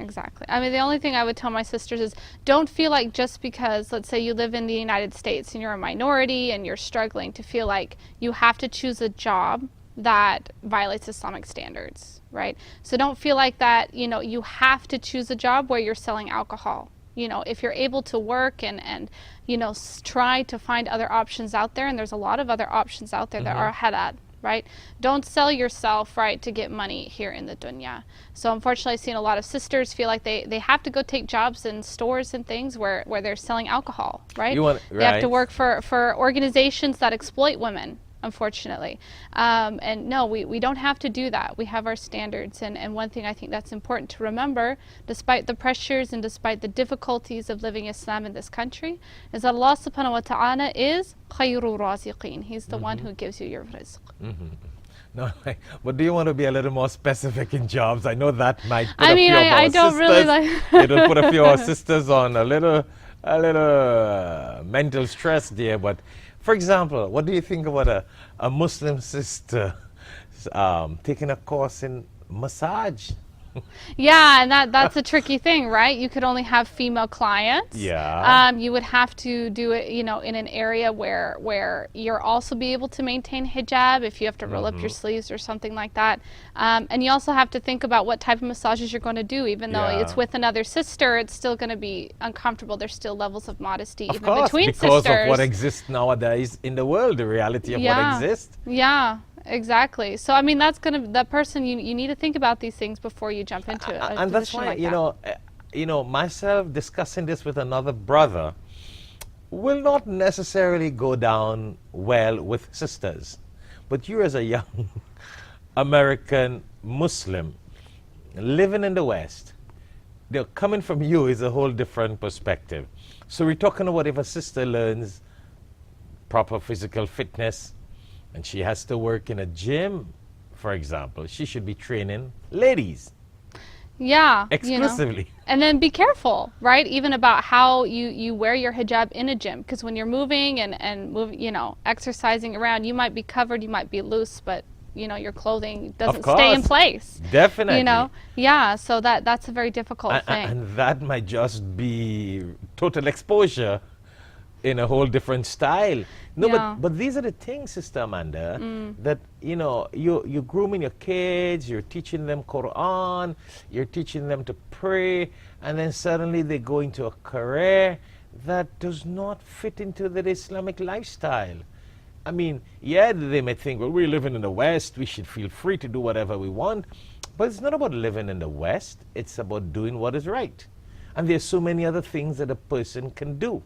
Exactly. I mean, the only thing I would tell my sisters is don't feel like just because, let's say you live in the United States and you're a minority and you're struggling, to feel like you have to choose a job that violates Islamic standards, right? So don't feel like that, you know, you have to choose a job where you're selling alcohol. You know, if you're able to work and you know, try to find other options out there, and there's a lot of other options out there that are halal, right? Don't sell yourself, right, to get money here in the dunya. So unfortunately, I've seen a lot of sisters feel like they have to go take jobs in stores and things where they're selling alcohol, right? They have to work for organizations that exploit women, unfortunately. And no, we don't have to do that. We have our standards. And one thing I think that's important to remember, despite the pressures and despite the difficulties of living Islam in this country, is that Allah subhanahu wa ta'ala is khayrul raziqeen. He's the one who gives you your rizq. No, but do you want to be a little more specific in jobs? I know that might put I mean, I don't really like it'll put a few of our sisters on a little mental stress there. But for example, what do you think about a Muslim sister taking a course in massage? Yeah, and that's a tricky thing, right? You could only have female clients. Yeah. You would have to do it, you know, in an area where you're also be able to maintain hijab if you have to roll up your sleeves or something like that. And you also have to think about what type of massages you're going to do. Even though it's with another sister, it's still going to be uncomfortable. There's still levels of modesty Of even course, between because sisters. of what exists nowadays in the world, the reality of what exists. Yeah. Exactly. So I mean, that person, you need to think about these things before you jump into it. And that's why, you know, myself discussing this with another brother will not necessarily go down well with sisters. But you, as a young American Muslim living in the West, coming from you is a whole different perspective. So we're talking about if a sister learns proper physical fitness, and she has to work in a gym, for example, she should be training ladies. Yeah. Exclusively. You know. And then be careful, right? Even about how you wear your hijab in a gym. Because when you're moving and you know, exercising around, you might be covered, you might be loose, but you know, your clothing doesn't stay in place. Definitely. You know? Yeah, so that's a very difficult thing. And that might just be total exposure in a whole different style. No, but these are the things, Sister Amanda, that, you know, you're grooming your kids, you're teaching them Quran, you're teaching them to pray, and then suddenly they go into a career that does not fit into the Islamic lifestyle. I mean, yeah, they may think, well, we're living in the West, we should feel free to do whatever we want, but it's not about living in the West, it's about doing what is right. And there's so many other things that a person can do.